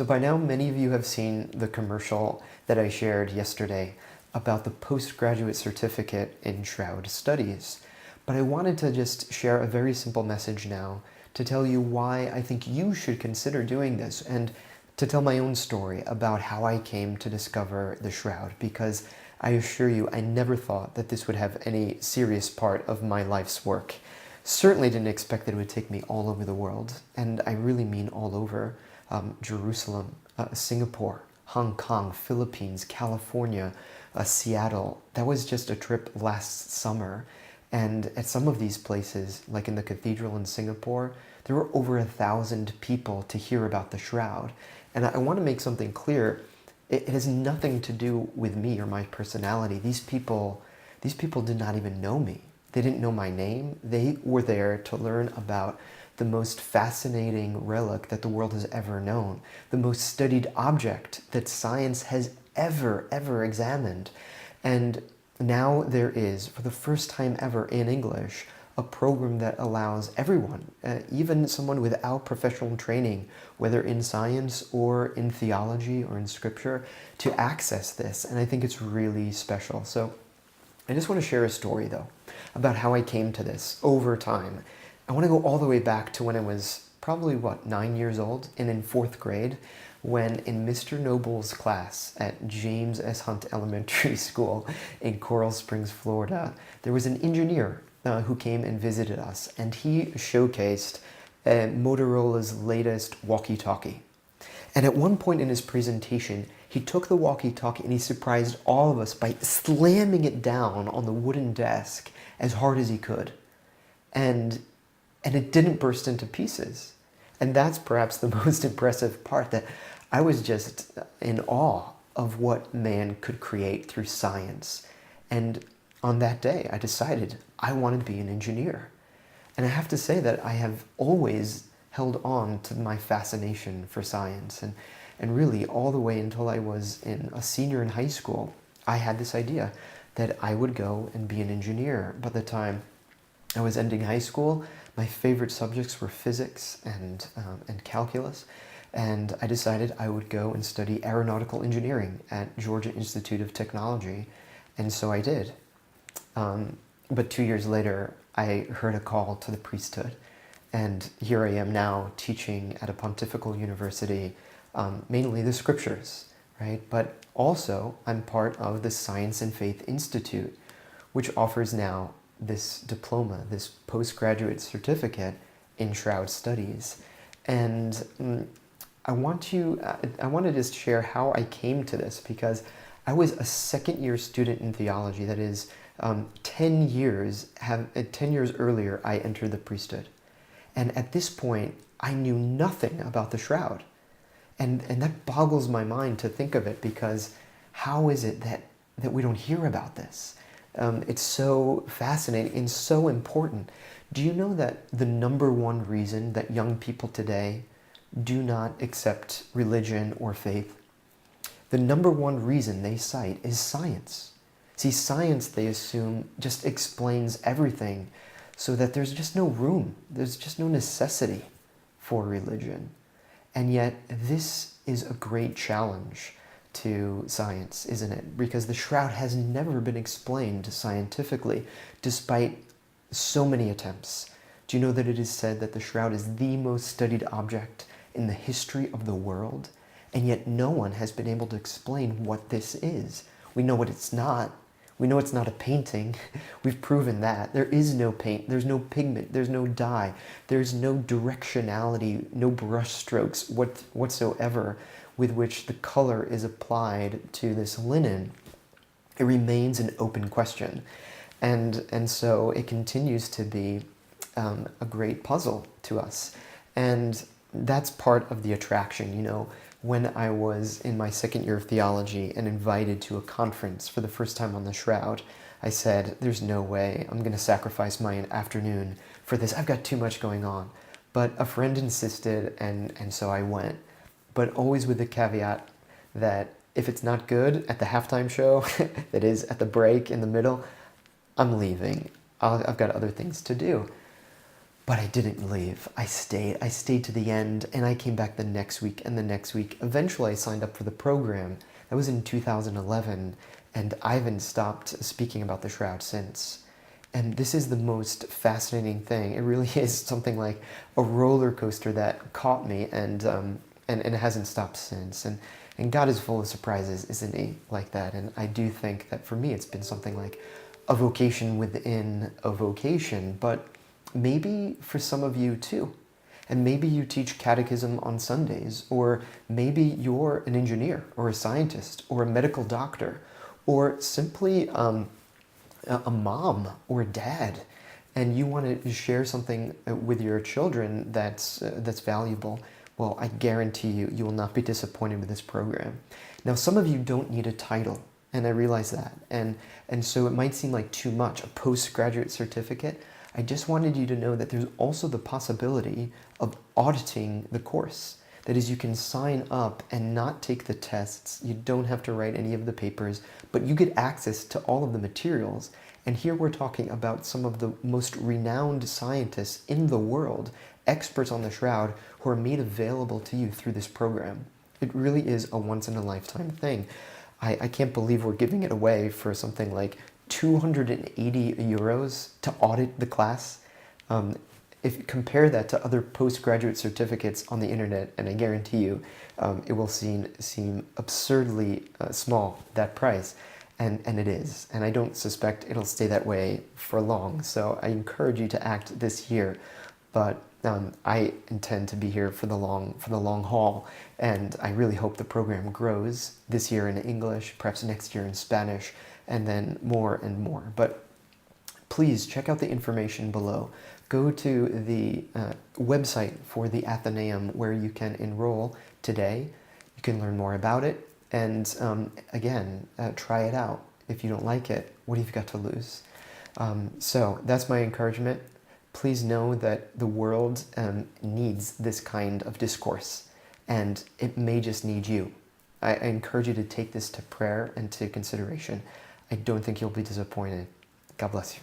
So by now, many of you have seen the commercial that I shared yesterday about the postgraduate certificate in Shroud Studies. But I wanted to just share a very simple message now to tell you why I think you should consider doing this, and to tell my own story about how I came to discover the Shroud, because I assure you, I never thought that this would have any serious part of my life's work. Certainly didn't expect that it would take me all over the world, and I really mean all over. Jerusalem, Singapore, Hong Kong, Philippines, California, Seattle. That was just a trip last summer. And at some of these places, like in the cathedral in Singapore, there were over 1,000 people to hear about the Shroud. And I want to make something clear. It has nothing to do with me or my personality. These people did not even know me. They didn't know my name. They were there to learn about the most fascinating relic that the world has ever known, the most studied object that science has ever examined. And now there is, for the first time ever in English, a program that allows everyone, even someone without professional training, whether in science or in theology or in scripture, to access this. And I think it's really special. So I just want to share a story, though, about how I came to this over time. I want to go all the way back to when I was probably, 9 years old, and in 4th grade, when in Mr. Noble's class at James S. Hunt Elementary School in Coral Springs, Florida, there was an engineer who came and visited us, and he showcased Motorola's latest walkie-talkie. And at one point in his presentation, he took the walkie-talkie and he surprised all of us by slamming it down on the wooden desk as hard as he could. And it didn't burst into pieces. And that's perhaps the most impressive part, that I was just in awe of what man could create through science. And on that day, I decided I wanted to be an engineer. And I have to say that I have always held on to my fascination for science. And really, all the way until I was a senior in high school, I had this idea that I would go and be an engineer. By the time I was ending high school, my favorite subjects were physics and calculus, and I decided I would go and study aeronautical engineering at Georgia Institute of Technology, and so I did. But 2 years later, I heard a call to the priesthood, and here I am now teaching at a pontifical university, mainly the scriptures, right? But also, I'm part of the Science and Faith Institute, which offers now this diploma, this postgraduate certificate in Shroud Studies. And I want to just share how I came to this, because I was a second-year student in theology. That is, 10 years earlier, I entered the priesthood. And at this point, I knew nothing about the Shroud. And that boggles my mind to think of it, because how is it that we don't hear about this? It's so fascinating and so important. Do you know that the #1 reason that young people today do not accept religion or faith, the #1 reason they cite is science? See, science, they assume, just explains everything, so that there's just no room, there's just no necessity for religion. And yet, this is a great challenge to science, isn't it? Because the Shroud has never been explained scientifically, despite so many attempts. Do you know that it is said that the Shroud is the most studied object in the history of the world? And yet no one has been able to explain what this is. We know what it's not. We know it's not a painting. We've proven that. There is no paint, there's no pigment, there's no dye, there's no directionality, no brush strokes whatsoever with which the color is applied to this linen. It remains an open question. And so it continues to be a great puzzle to us. And that's part of the attraction. You know, when I was in my second year of theology and invited to a conference for the first time on the Shroud, I said, there's no way I'm going to sacrifice my afternoon for this. I've got too much going on. But a friend insisted, and so I went. But always with the caveat that if it's not good at the halftime show, that is at the break in the middle, I'm leaving. I've got other things to do. But I didn't leave. I stayed. I stayed to the end, and I came back the next week and the next week. Eventually, I signed up for the program. That was in 2011, and I haven't stopped speaking about the Shroud since. And this is the most fascinating thing. It really is something like a roller coaster that caught me, and it hasn't stopped since. And God is full of surprises, isn't He? Like that. And I do think that for me, it's been something like a vocation within a vocation, but maybe for some of you too. And maybe you teach catechism on Sundays, or maybe you're an engineer, or a scientist, or a medical doctor, or simply a mom or a dad, and you want to share something with your children that's valuable. Well, I guarantee you, you will not be disappointed with this program. Now, some of you don't need a title, and I realize that, and so it might seem like too much, a postgraduate certificate. I just wanted you to know that there's also the possibility of auditing the course. That is, you can sign up and not take the tests. You don't have to write any of the papers, but you get access to all of the materials. And here we're talking about some of the most renowned scientists in the world, experts on the Shroud, who are made available to you through this program. It really is a once-in-a-lifetime thing. I can't believe we're giving it away for something like 280 euros to audit the class. If you compare that to other postgraduate certificates on the internet, and I guarantee you it will seem absurdly small, that price, and it is. And I don't suspect it'll stay that way for long, so I encourage you to act this year. But I intend to be here for the long haul, and I really hope the program grows this year in English, perhaps next year in Spanish, and then more and more. But please check out the information below. Go to the website for the Athenaeum where you can enroll today. You can learn more about it, and again, try it out. If you don't like it, what have you got to lose? So that's my encouragement. Please know that the world needs this kind of discourse, and it may just need you. I encourage you to take this to prayer and to consideration. I don't think you'll be disappointed. God bless you.